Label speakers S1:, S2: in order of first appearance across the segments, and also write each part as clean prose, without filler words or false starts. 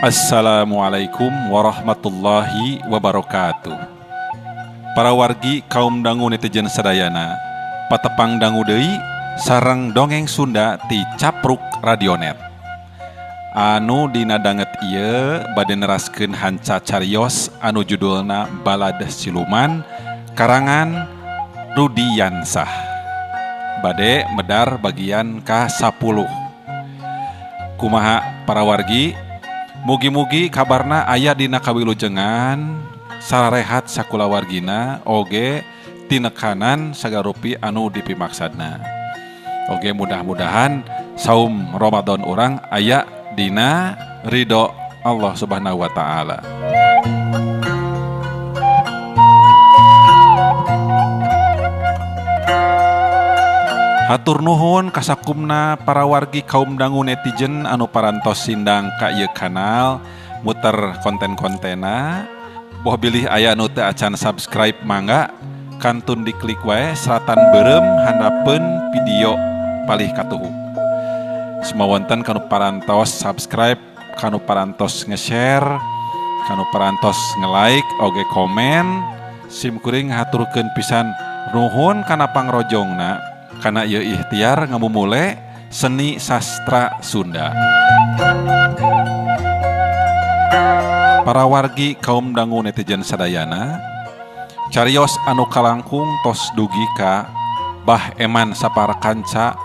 S1: Assalamualaikum warahmatullahi wabarakatuh. Para wargi kaum dangu netizen sadayana, patepang dangu deui sareng dongeng Sunda ti Capruk Radionet. Anu dina danget ieu bade neraskeun hanca cariyos anu judulna Balad Siluman karangan Rudi Yansah. Bade medar bagian ka-10. Kumaha para wargi? Mugi-mugi kabarna aya dina kawilujengan sararehat sakula wargina oge tinekanan sagarupi anu dipimaksana. Oge mudah-mudahan saum Ramadan urang aya dina ridho Allah Subhanahu wa taala. Hatur nuhun kasakumna para wargi kaum dangu netizen anu parantos sindang ka ieu kanal muter konten-kontena. Boh bilih aya anu teu acan subscribe mangga kantun diklik wae seratan beureum handapeun video palih katuhu. Sumawonten kanu parantos subscribe, kanu parantos nge-share, kanu parantos nge-like oge komen, simkuring haturkeun pisan nuhun kana pangrojongna. Karena ieu ikhtiar ngamumule seni sastra Sunda. Para wargi kaum dangu netizen sadayana, cariyos anu kalangkung tos dugi ka Bah Eman Saparakanca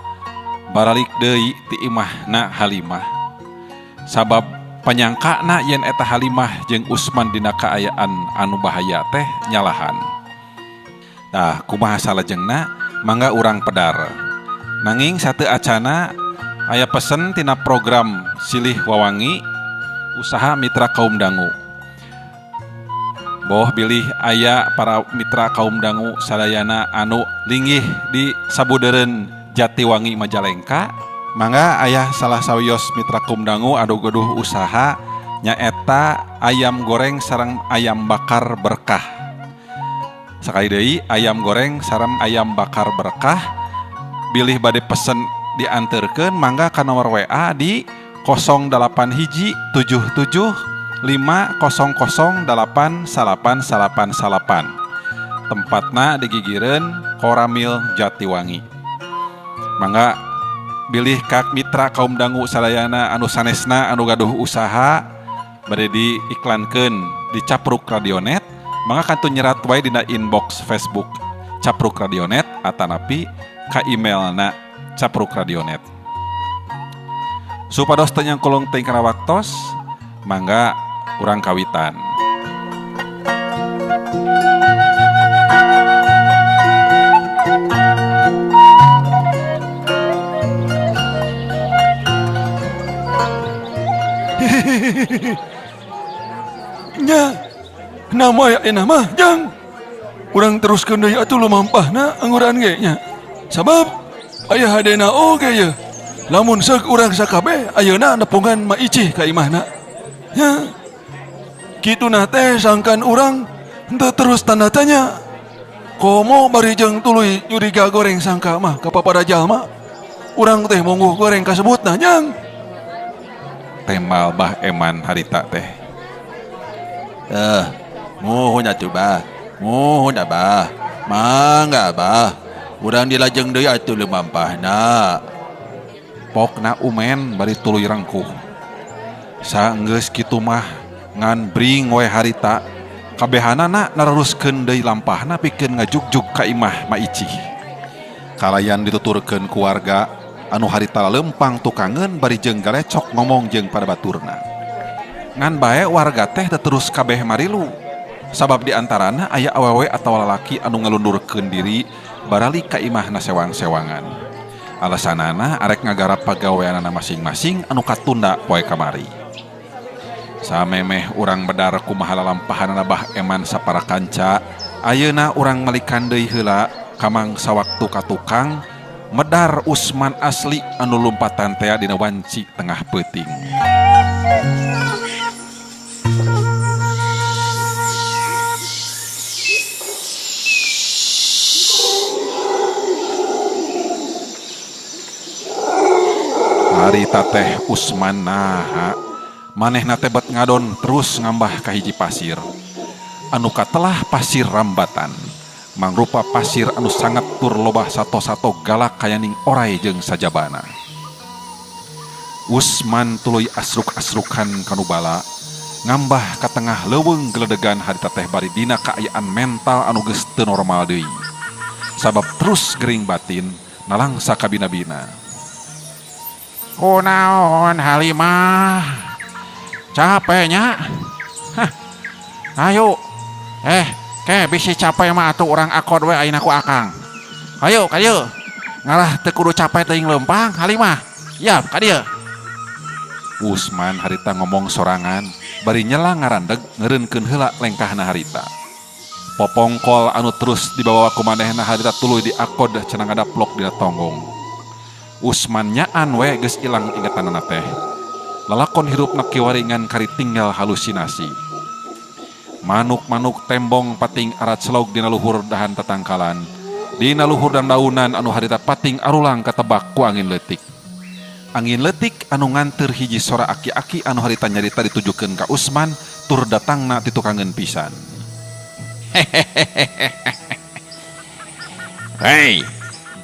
S1: baralik deui ti imahna Halimah. Sabab panyangkana yen eta Halimah jeung Usman dina kaayaan anu bahaya teh nyalahan. Tah kumaha salajengna? Mangga urang pedar. Nanging sateu acana aya pesen tina program Silih Wawangi usaha mitra kaum dangu. Boh bilih aya para mitra kaum dangu sadayana anu linggih di sabudeureun Jatiwangi Majalengka, mangga aya salah sawios mitra kaum dangu anu gaduh usaha nyaeta ayam goreng sareng ayam bakar berkah. Sakali deui ayam goreng sareng ayam bakar berkah bilih bade pesen dianterkeun mangga ka nomor WA di 081775008898. Tempatna di Gigireun Koramil Jatiwangi. Mangga bilih kak mitra kaum dangu sadayana anu sanesna anu gaduh usaha bade diiklankeun di Capruk Radionet. Mangga kantun nyerat wae dina inbox Facebook Capruk Radionet atanapi ka emailna Capruk Radionet. Supados teu nyangkulung teuing kana waktos, mangga urang kawitan.
S2: Nya nama ya nama jang urang teruskeun deui atuh lumampahna angguran ge nya sabab aya hadena oge ye lamun seuk urang sakabeh ayeuna nepungan maicih ka imahna nya kituna teh sangkan urang henteu terus tanda tanya komo bari jeung tuluy curiga goreng sangka mah ka papada jalma urang teh monggo goreng kasebutna jang
S1: Tembal Bah Eman harita teh.
S3: Muhun atuh bah, muhun abah, mangga abah, urang dilajeng deui atuh lumampahna.
S1: Pokna umen bari tuluy rangkuh. Saenggeus kitu mah ngan bring we harita kabehanana naruruskeun deui lampahna pikeun ngajugjug ka imah maicih. Kalayan dituturkeun ku warga anu harita lempang tukangeun bari jeung galecok ngomong jeung pada baturna. Ngan bae warga teh teu terus kabeh marilu. Sabab diantarana aya awewe atau lalaki anu ngalundurkeun diri baralik ka imahna sewang-sewangan. Alasanana arek ngagarap pagaweanana masing-masing anu katunda poe kamari. Samemeh urang bedar kumaha lalampahanna Bah Eman Saparakanca, ayeuna urang malikan deui heula ka mangsa waktu ka tukang medar Usman asli anu lumpatan tea dina wanci tengah peuting. Harita teh Usman naha manehna tebet ngadon terus ngambah ka hiji pasir. Anu katelah pasir rambatan, mangrupa pasir anu sangat tur lobah sato-sato galak kayaning oray jeung sajabana. Usman tuluy asruk-asrukan kanu bala, ngambah ka tengah leuweung geledegan harita teh bari dina kaayaan mental anu geus teu normal deui. Sabab terus gering batin nalangsa ka bina-bina. Kunaon Halimah? Capeknya? Hah. Ayo. Ke bisi capek mah atuh urang akod we ayeuna ku Akang. Ayo ka dieu. Ngalah teu kudu capek teuing leumpang Halimah. Yap ka dieu. Usman harita ngomong sorangan, bari nyela ngarandeg ngeureunkeun heula lengkahna harita. Popongkol anu terus dibawa ku manehna harita tuluy diakod cenah ngadaplok dina tonggong. Usman nyaan we geus ilang ingetanna teh. Lalakon hirupna kiwaringan kari tinggal halusinasi. Manuk-manuk tembong pating arat selog dina luhur dahan tatangkalan. Dina luhur dan daunan anu harita pating arulang katebak ku angin leutik. Angin leutik anu nganteur hiji sora aki-aki anu harita nyarita ditujukeun ka Usman tur datangna ti tukangeun pisan.
S3: Hei,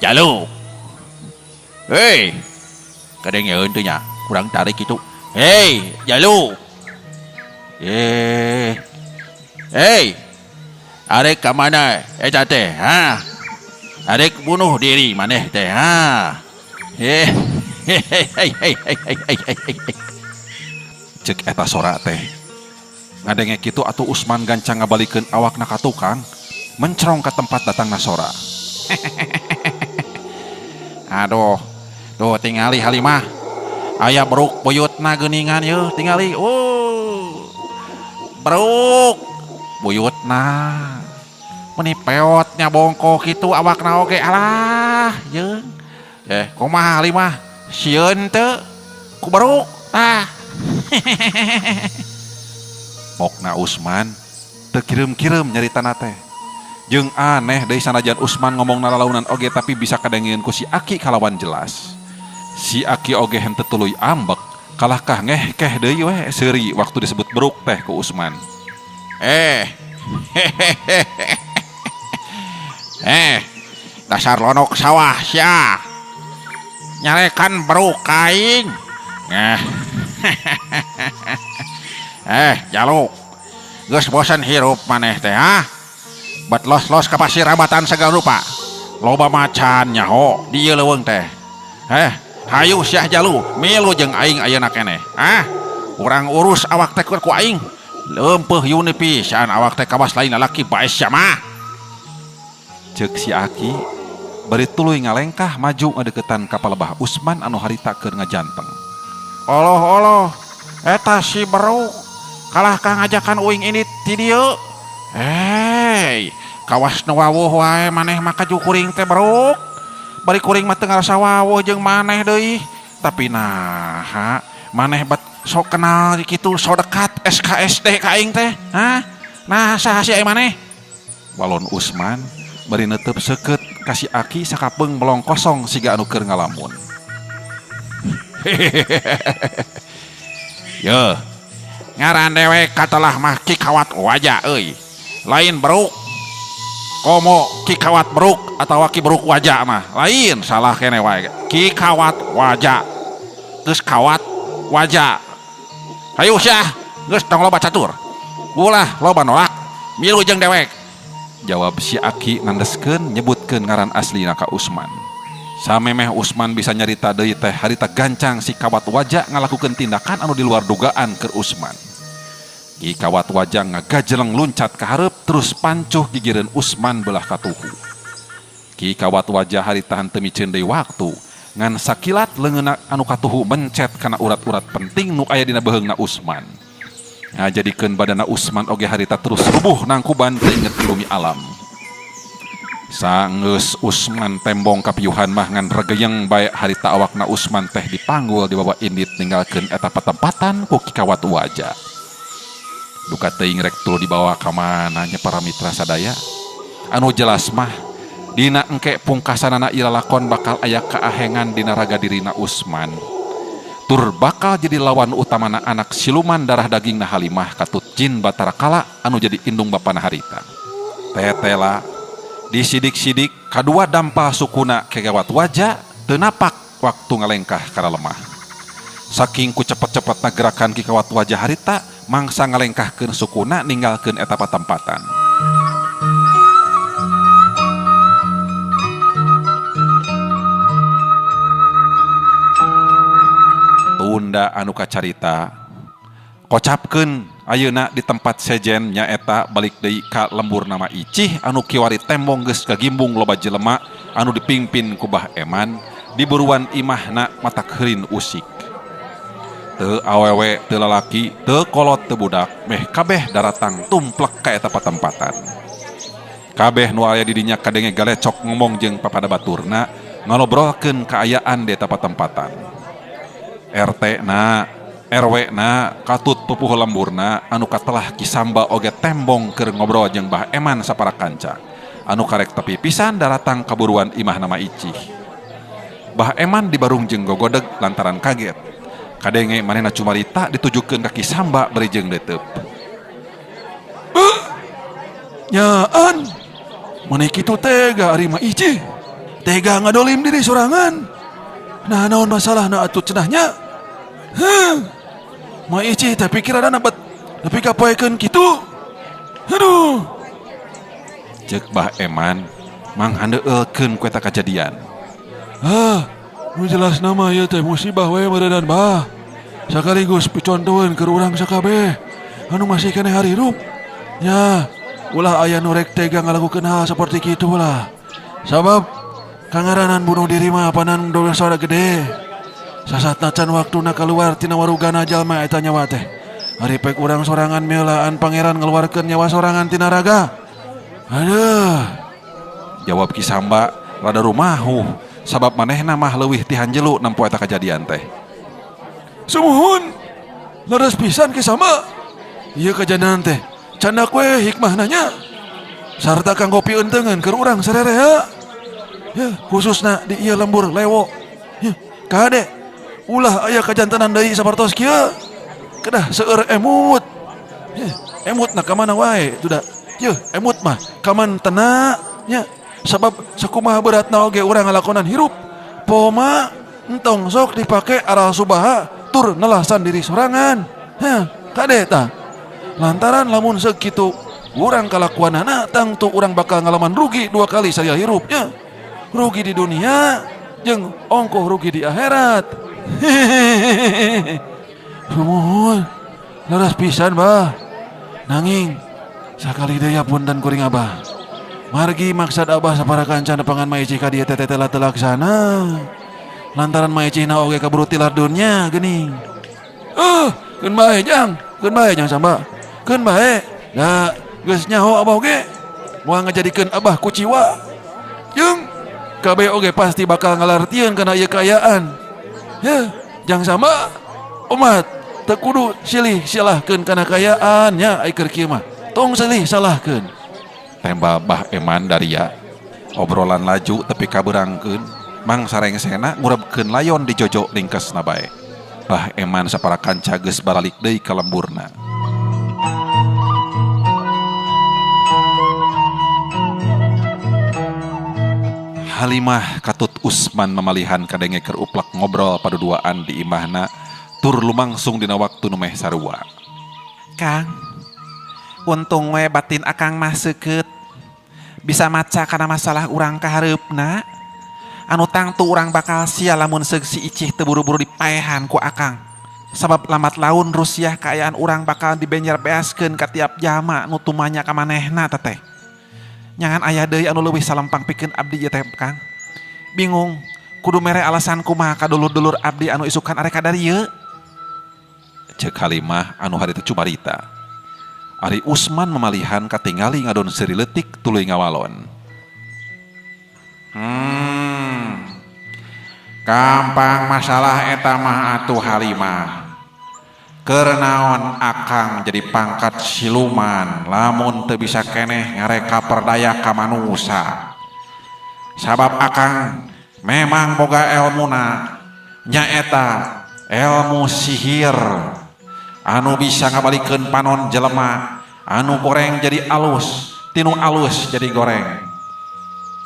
S3: Jaluk. Hei, kadengeun teh nya, kurang tarik kitu. Hei, Jaluk. Hei, arek ka mana eta teh? Ha? Arek bunuh diri maneh teh, ha? Hei.
S1: Cek eta sora teh. Ngadenge kitu atuh Usman gancang ngabalikeun awakna ka tukang, mencerong ka tempat datangna sora.
S3: Aduh, tuh tingali Halimah. Aya beruk buyutna geuningan yeuh, tingali. Beruk buyutna. Meni peotnya bongkok kitu awakna oge alah, yeung. Kumaha Halimah? Sieun teu ku beruk tah.
S1: Pokna Usman teu kireum-kireum nyaritana teh. Jeung aneh deui sanajan Usman ngomongna lalaunan oge tapi bisa kadengeun ku si Aki kalawan jelas. Si Aki oge henteu tuluy ambek, kalahkah ngehkeh deui we seuri waktu disebut beruk teh ku Usman.
S3: Dasar lonok sawah sia. Nyarekan beruk kaing. Jaluk. Geus bosan hirup maneh teh, ha? Bet los-los ka pasir rambatan segala rupa. Loba macan nyaho di ieu leuweung teh. Hayu Syah Jalu, milu jeung aing ayeuna keneh. Urang urus awak teh ku aing. Leumpeuh yuni pisan awak teh kawas lain lalaki bae sia mah.
S1: Ceuk si Aki bari tuluy ngalengkah maju ngadeukeutan ka palebah Usman anu harita keur ngajanteng.
S3: Oloh, eta si beruk. Kalahkah ngajakan uing ini ti dieu. Kawas nu wawuh wae maneh mah kaju kuring teh beruk. Bari kuring mah teu ngarasa wawuh jeung maneh deui. Tapi naha maneh bet sok kenal kitu sok dekat SKSD ka aing teh. Nah saha si maneh?
S1: Walon Usman bari neuteup seukeut ka si Aki sakapeung melong kosong siga anu keur ngalamun.
S3: Yeuh. Ngaran dewek katelah mah Kikawat Wajah euy. Lain beruk. Komo Kikawat beruk atawa Ki beruk wajah mah lain, salah kene wae. Kikawat Wajah. Geus kawat wajah. Hayu Syah, geus tong loba catur. Ulah loba nolak. Milu jeung dewek.
S1: Jawab si Aki nandeskeun nyebutkeun ngaran aslina ka Usman. Samemeh Usman bisa nyarita deui teh harita gancang si Kawat Wajah ngalakukeun tindakan anu di luar dugaan keur Usman. Ki Kawat Wajah ngagajeleng luncat ka hareup terus pancuh gigireun Usman belah katuhu. Ki Kawat Wajah harita henteu miceun deui waktu ngan sakilat leungeunna anu katuhu mencet kana urat-urat penting nu aya dina beheungna Usman. Ngajadikeun badanna Usman oge harita terus rubuh nangkuban teu inget bumi alam. Saenggeus Usman tembong kapiuhan mah ngan regeyeng bae harita awakna Usman teh dipanggul di bawah indit ninggalkeun eta patempatan ku Ki Kawat Wajah. Duka teuing rek tuluy dibawa ka mana nya para mitra sadaya. Anu jelas mah dina engke pungkasanana ieu lalakon bakal aya kaahengan dina raga dirina Usman. tur bakal jadi lawan utamana anak siluman darah dagingna Halimah katut jin Batara Kala anu jadi indung bapana harita. Tetela disidik-sidik kadua dampal sukuna kegawat wajah teu napak waktu ngalengkah kana lemah. Saking ku cepet-cepetna gerakan kikawat wajah harita mangsa ngalengkahkeun sukuna ninggalkeun eta patempatan. Tunda anu kacarita kocapkeun ayeuna di tempat sejen nyaeta balik deui ka lembur nama Icih anu kiwari tembong geus kagimbung loba jelema anu dipingpin ku Bah Eman di buruan imahna matak heurin usik. Teu awewe teu lalaki teu kolot teu budak meh kabeh daratang tumplek ka eta patempatan. Kabeh nu aya di dinya kadenge galecok ngomong jeung papada baturna ngalobrolkeun kaayaan di eta patempatan. RT na RW na katut pupuh lemburna anu katelah Kisamba oge tembong keur ngobrol jeung Bah Eman sapara kanca anu karek tepi pisan daratang kaburuan imah nama Icih. Bah Eman dibarung jeung gogodeg lantaran kaget kadenge manehna cumarita ditujukeun ka Kisamba bari jeung deuteup.
S2: Nyaan maneh kitu tega ari mah Icih tega ngadolim diri sorangan. Nah naon masalahna atuh cenahnya? Mah Icih teh pikiranna bet nepi ka poekeun kitu. Aduh.
S1: Ceuk Bah Eman mang handeukeun ku eta kajadian.
S2: Nu jelas nama ieu teh musibah we meureunana Bah. Sakaligus picontoheun keur urang sakabeh anu masih keneh harirup. Nya, ulah aya nu rek tega ngalakukeun hal saperti kitu lah. Sabab kangaranan bunuh diri mah panan dosa gede. Sasatna can waktuna keluar tina warugana jalma eta nyawa teh. Ari pek urang sorangan meulaan pangeran ngeluarkeun nyawa sorangan tina raga. Aduh.
S1: Jawab Kisamba rada rumahuh sabab manehna mah leuwih ti hanjelu nempo eta kajadian teh.
S2: Sumuhun. Leres pisan Kisamba. Ieu kajadian teh candak we hikmahna nya. Sarta kanggo pieunteugan keur urang sarerea. Ya, khususna di ieu lembur lewo. Ya, kade ulah aya kajantenan deui sapertos kieu. Kedah seueur emut. Ya, emutna ka mana wae tuda. Yeuh, emut mah ka mantena nya. Sabab sakumaha beratna oge urang ngalakonan hirup. Poma entong sok dipake aral subaha tur nelasan diri sorangan. Heh, kade tah. Lantaran lamun sakitu urang kalakuanana tangtu urang bakal ngalaman rugi 2 kali saya hirup nya. Rugi di dunia jeung ongkoh rugi di akhirat. Sumuhun leres pisan Bah. Nanging sakali deui punten kuring Abah. Margi maksud Abah sapara kanca nepangan Mah Icih ka dieu teh telah telaksana. Lantaran Mah Icihna oge kaburu tilar dunya geuning. Keun bae jang Samba. Keun bae. Da geus nyaho Abah oge moal ngajadikeun Abah kuciwa. Jeung kabeh oge pasti bakal ngalartieun kana ieu kaayaan. Ya, jang sama umat teu kudu silih salahkeun kana kaayaan nya ai keur kieu mah. Tong silih salahkeun.
S1: Tembal Bah Eman daria. Obrolan laju tepi kabeurangkeun mang sarengsena ngurebkeun layon di jojo lingkesna bae. Bah Eman sapara kanca geus baralik deui ka lemburna. Halimah katut Usman memalihan kadenge keur uplek ngobrol paduduaan di imahna tur lumangsung dina waktu nu meh sarua.
S4: Kang, untung we batin akang mah seukeut bisa maca kana masalah urang kahareupna. Anu tangtu urang bakal sia lamun seug si Icih teu buru-buru dipaehan ku akang. Sabab lambat laun Rusiah kaayaan urang bakal dibenjer beaskeun ka tiap jalma nu tumanya ka manehna teteh. Nyangan aya deui anu leuwih salempang pikeun abdi ieu teh Kang. Bingung kudu mere alasan kumaha ka dulur-dulur abdi anu isukan arek ka dieu.
S1: Ceuk Halimah anu harita cumarita. Ari Usman memalihan katingali ngadon seuri leutik tuluy ngawalon.
S3: Gampang masalah eta mah atuh Halimah. Keur naon akang jadi pangkat siluman lamun teu bisa keneh ngareka perdaya ka manusa. Sabab akang memang boga elmuna nyaeta ilmu sihir anu bisa ngabalikeun panon jelema anu goreng jadi alus, tinu alus jadi goreng.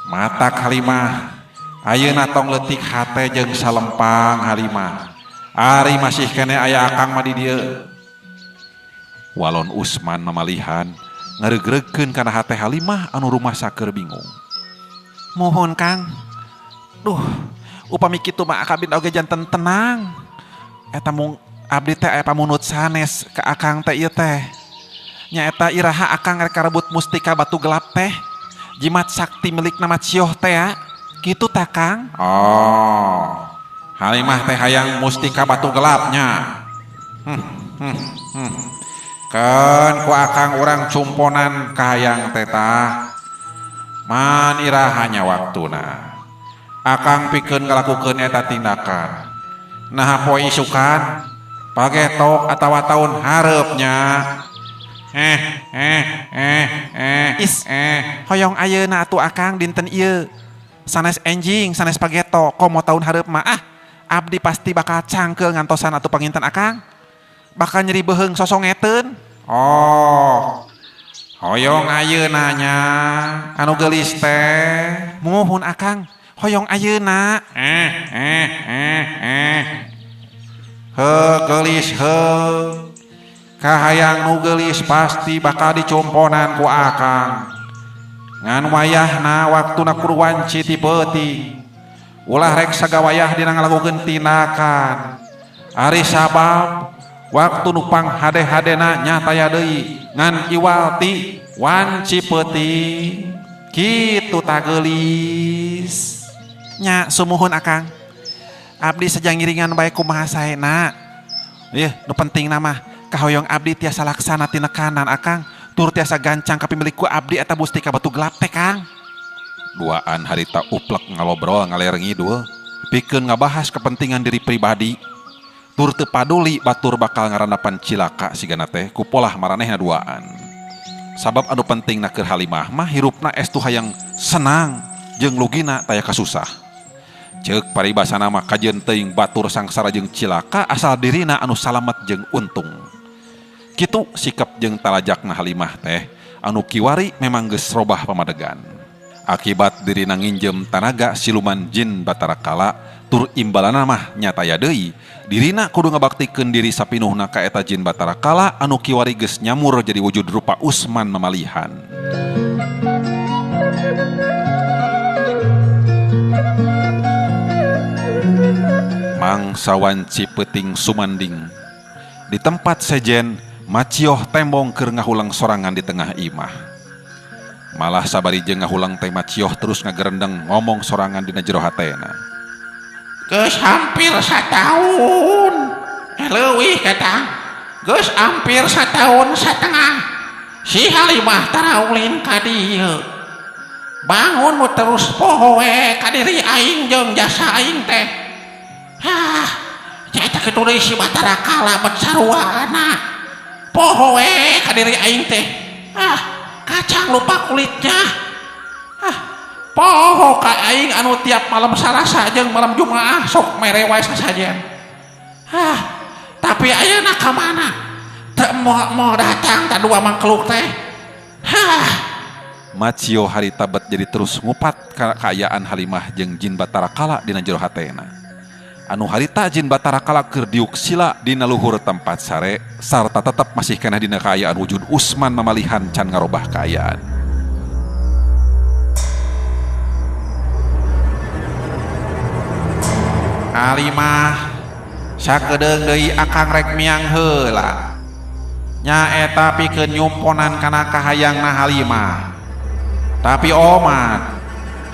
S3: Matak Halimah ayeuna tong leutik hate jeung salempang Halimah. Ari masih kene aya akang mah di dieu. Walon Usman mamalihan ngaregreukeun kana hate Halimah anu rumasa keur bingung.
S4: Mohon Kang. Duh, upami kitu mah akabin oge janten tenang. Eta mung abdi teh aya pamunut sanes ka akang teh ieu teh. Nya eta iraha akang rek karebut mustika batu gelap teh. Jimat sakti milik nama Cioh teh ya. Kitu tah Kang.
S3: Oh, Halimah teh hayang mustika batu gelapnya. Kan ku akang urang cumponan kahayang teh tah. Man irahanya waktuna. Akang pikeun ngalakukeun eta tindakan. Nah poe isukan pagetok atawa taun hareupnya.
S4: Hoyong ayeuna atuh akang dinten ieu. Sanes enjing, sanes pageto, komo tahun hareup mah abdi pasti bakal cangkeul ngantosan atuh panginten akang. Bakal nyeri beheung sosongeteun.
S3: Oh, hoyong ayeuna nya anu geulis teh.
S4: Muhun akang, hoyong ayeuna.
S3: Geulis heuh. Kahayang nu geulis pasti bakal dicomponan ku akang. Ngan wayahna waktuna kurwanci ti peuting. Ulah rek sagawayah dina ngalakukeun tindakan. Ari sabab waktu nu panghade-hadena nyataya deui ngan iwal ti wanci peuting. Kitu ta geulis.
S4: Nya sumuhun akang. Abdi sajangiringan bae kumaha saena. Ieu nu penting mah kahoyong abdi tiasa laksana tina kanan akang, tur tiasa gancang ka pimilik ku abdi eta mustika batu gelap teh Kang.
S1: Duaan harita uplek ngalobrol ngaler ngidul pikeun ngabahas kepentingan diri pribadi. Tur teu paduli batur bakal ngarandapan cilaka sigana teh ku polah maranehna duaan. Sabab anu pentingna keur Halimah mah hirupna estu hayang senang jeung lugina taya kasusah. Ceuk paribasana mah kajeun teuing batur sangsara jeung cilaka asal dirina anu salamet jeung untung. Kitu sikap jeung talajakna Halimah teh anu kiwari memang geus robah pamadegan. Akibat dirina nginjem tanaga siluman jin Batara Kala tur imbalana mah nyataya deui dirina kudu ngabaktikeun diri sapinuhna ka eta jin Batara Kala anu kiwari geus nyamur jadi wujud rupa Usman mamalihan. Mangsa wanci peuting sumanding di tempat sejen Macioh tembong keur ngahulang sorangan di tengah imah. Malah sabari jeung ngahulang teh Macioh terus ngagerendeng ngomong sorangan dina jero hatena.
S3: Geus hampir sataun. Leuwih katang. Geus hampir sataun satengah. Si Halimah taraulin ka dieu. Bangun mu terus poho we ka diri aing jeung jasa aing teh. Nyaeta kitu deui si Batara Kala bet saruana. Poho we ka diri aing teh. Kacang lupa kulitnya. Poho ka aing anu tiap malam Salasa jeung malam Jumaah sok mere wae sasajen. Tapi ayeuna ka mana? Teu moal datang ta dua mangkeluk teh.
S1: Macioh harita bet jadi terus ngupat kaayaan Halimah jeung jin Batara Kala dina jero hatena. Anu harita jin Batara Kala keur diuk sila dina luhur tempat sare sarta tetep masih kena dina kaayaan wujud Usman mamalihan can ngarobah kaayaan.
S3: Halimah sakedeung deui akang rek miang heula. Nya eta pikeun nyumponan kana kahayangna Halimah. Tapi omat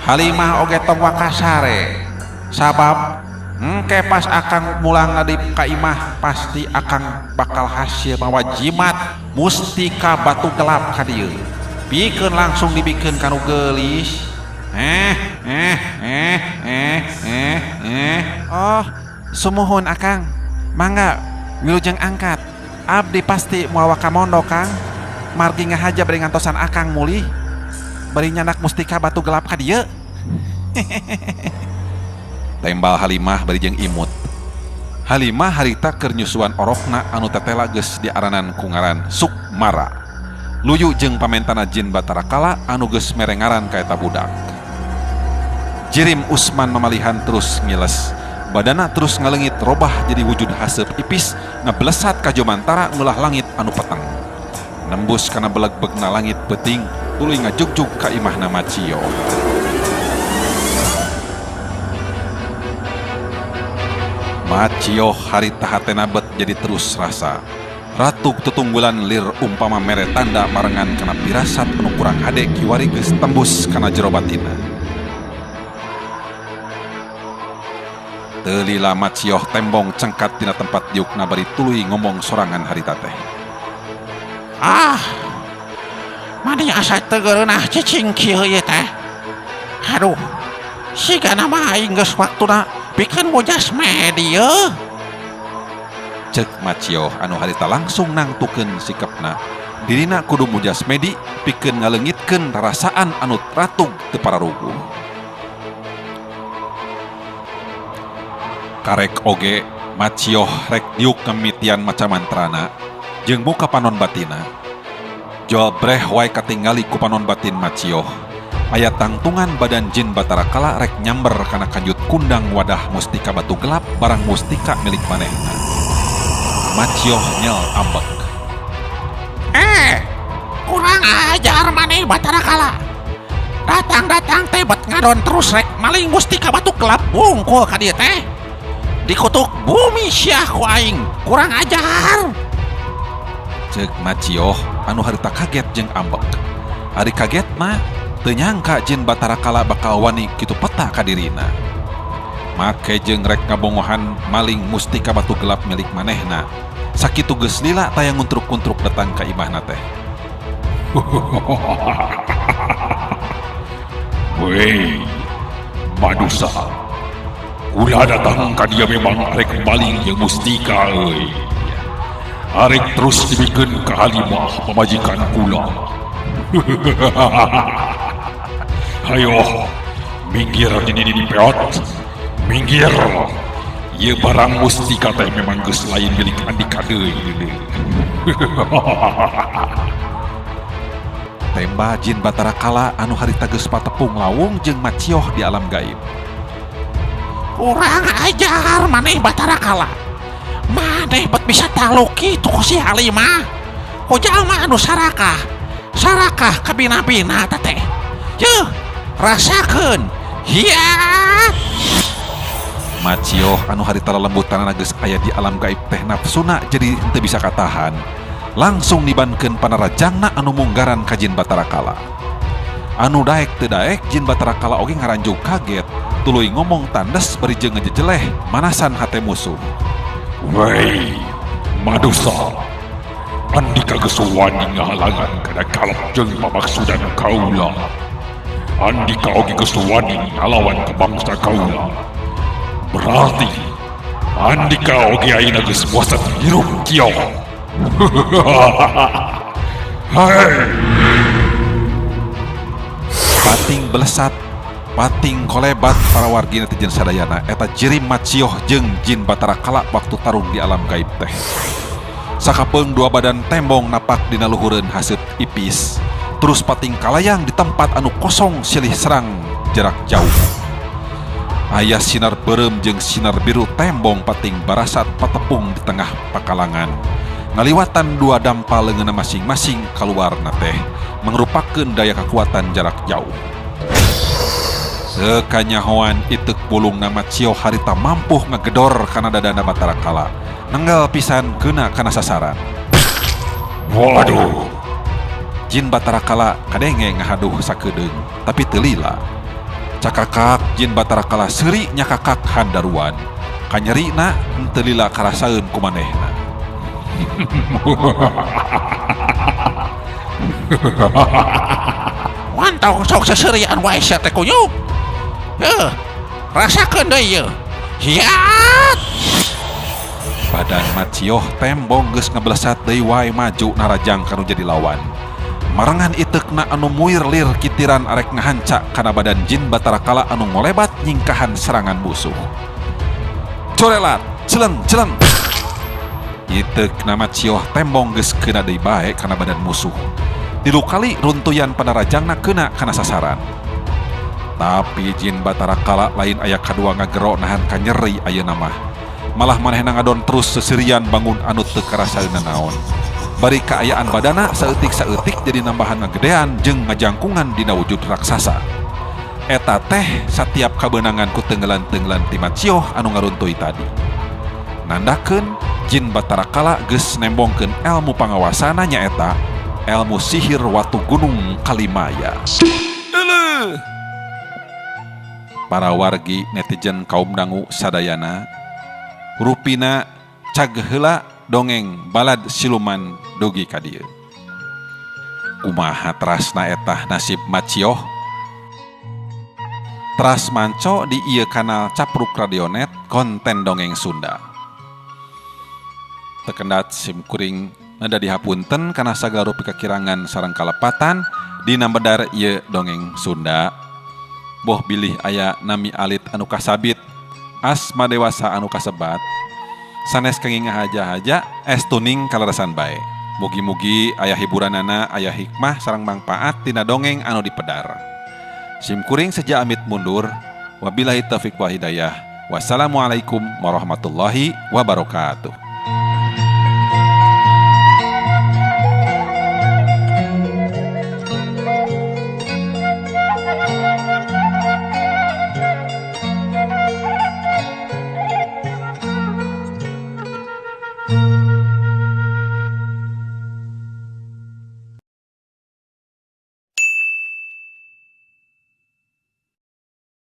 S3: Halimah oge tong wakasare. Sabab engke pas akang mulang ngadip ka imah pasti akang bakal hasil mawa jimat mustika batu gelap ka dieu. Pikeun langsung dibikeun kanu geulis.
S4: Oh, sumuhun akang. Mangga wilujeng angkat. Abdi pasti moal ka mondo Kang. Margi ngahaja bari ngantosan akang mulih. Bari nyandak mustika batu gelap ka dieu.
S1: Tembal Halimah bari jeung imut. Halimah harita keur nyusuan orokna anu tetela geus diaranan ku ngaran Sukmara. Luyu jeung pamentana jin Batara Kala anu geus merengaran ka eta budak. Jirim Usman mamalihan terus ngiles. Badana terus ngalengit robah jadi wujud haseup ipis ngablesat ka jomantara ngulah langit anu peteng. Nembus kana beleg-begna langit peuting tuluy ngajugjug ka imahna Macio. Macio harita hatena bet jadi terus rasa. Ratu tutunggulan lir umpama mere tanda marengan kana pirasat anu kurang hade kiwari geus tembus kana jero batina. Teu lila Macio tembong cengkat tina tempat diukna bari tuluy ngomong sorangan harita teh.
S3: Mani asa teugeurna cicing kieu ieu teh. Aduh, sigana mah aing geus waktuna pikeun mujas media.
S1: Cek Macio anu harita langsung nangtukeun sikepna. Dirina kudu mujas medi pikeun ngaleungitkeun rarasaan anu ratug teu pararuguh. Karek oge Macio rek diuk ngemitian maca mantrana jeung muka panon batina. Joal breh wae katingali ku panon batin Macio. Aya tangtungan badan jin Batara Kala rek nyamber kana kanjut kundang wadah mustika batu gelap barang mustika milik manehna. Macio nyel ambek.
S3: Kurang ajar maneh Batara Kala. Datang-datang teh bet ngadon terus rek maling mustika batu gelap bungkul ka dieu teh. Dikutuk bumi syah ku aing, kurang ajar.
S1: Cek Macio anu harita kaget jeung ambek. Ari kaget mah teu nyangka jin Batara Kala bakal wani kitu peta ka dirina. Make jeung rek ngabongohan maling mustika batu gelap milik manehna. Sakitu geus lila tayang nguntruk-kuntruk datang ka imahna teh.
S2: Wei, manusia. Ulah datang ka dia memang arek maling yang mustika euy. Arek terus dibikeun ka Halimah pamajikan kula. Hayo, minggir di peot. Minggir. Ieu barang mustika teh memang geus lain milik Andika deui.
S1: Temba jin Batara Kala anu harita geus patepung lawung jeung Macio di alam gaib.
S3: Kurang ajar maneh Batara Kala. Maneh bet bisa taluk kitu ku si Halimah. Ku jalma anu sarakah. Sarakah ka bina-bina teh. Yeuh, rasakeun. Hiat.
S1: Macio anu harita lelembutanana geus aya di alam gaib teh nafsuna jadi henteu bisa katahan. Langsung nibankeun panarajangna anu munggaran ka jin Batara Kala. Anu daek teu daek jin Batara Kala oge ngaranjug kaget. Tuluy ngomong tandes bari jeung ngejejeleh manasan hate musuh.
S2: Wei, manusia. Andika geus wani ngahalangan kana kalap jeung pamaksudan kaula. Andika oge geus wani ngalawan ka bangsa kaula. Berarti Andika oge ayeuna geus bosan hirup kieu. Hai.
S1: Pating belesat, pating kolebat para wargina teh jeung sadayana eta jirim Macio jeung jin Batara Kala waktu tarung di alam gaib teh. Sakapeung dua badan tembong napak dina luhureun haseup ipis. Terus pating kalayang di tempat anu kosong silih serang jarak jauh. Aya sinar beureum jeung sinar biru tembong pating barasat patepung di tengah pakalangan. Ngaliwatan dua dampal leungeunna masing-masing kaluarna teh mangrupakeun daya kekuatan jarak jauh. Sekanyahoan itek bulungna Macio harita mampuh ngagedor kana dadana Batara Kala. Nenggal pisan keuna kana sasaran.
S2: Waduh.
S1: Jin Batara Kala kadenge ngahaduh sakedeung, tapi teu lila. Cakakak jin Batara Kala seuri nyakakak handaruan. Kanyerina henteu lila karasaeun ku manehna.
S3: Mantau sok seserian wae sia teh kuyuk. Rasakeun deui ieu. Hiat.
S1: Badan Macio tembong geus ngablesat deui wae maju narajang kanu jadi lawan. Marangan itekna anu muir lir kitiran arek ngahanca kana badan jin Batara Kala anu ngolebat nyingkahan serangan musuh. Corelat, celeng. Ieu nama cioh tembong geus kena deui bae kana badan musuh. 3 kali runtuyan panarajangna kena kana sasaran. Tapi Jin Batara Kala lain aya kadua ngagero nahan ka nyeri ayeuna mah. Malah manehna ngadon terus sesirian bangun anu teu karasaeuna naon. Bari kaayaan badana saeutik-saeutik jadi nambahan ngagedean jeung ngajangkungan dina wujud raksasa. Eta teh satiap kabeunangan ku tenggelan-tenggelan ti Macioh anu ngaruntui tadi. Nandakeun Jin Batara Kala geus nembongkeun elmu pangawasana nyaeta elmu sihir watu gunung Kalimaya. Para wargi netizen kaum dangu sadayana rupina cag heula dongeng balad siluman dugi ka dieu. Kumaha terasna etah nasib Macioh? Teras manco di ieu kanal Capruk Radionet konten dongeng Sunda. Tekendat simkuring nada dihapunten kana sagala rupi kakirangan sareng kalepatan dina bedar ieu dongeng Sunda. Boh bilih aya nami alit anu kasabit, asma dewasa anu kasebat, sanes kenging haja-haja tuning kalarasan bae. Mugi-mugi aya hiburanana, aya hikmah sareng mangpaat tina dongeng anu dipedar. Simkuring seja amit mundur. Wabillahi taufiq wal hidayah. Wassalamualaikum warahmatullahi wabarakatuh.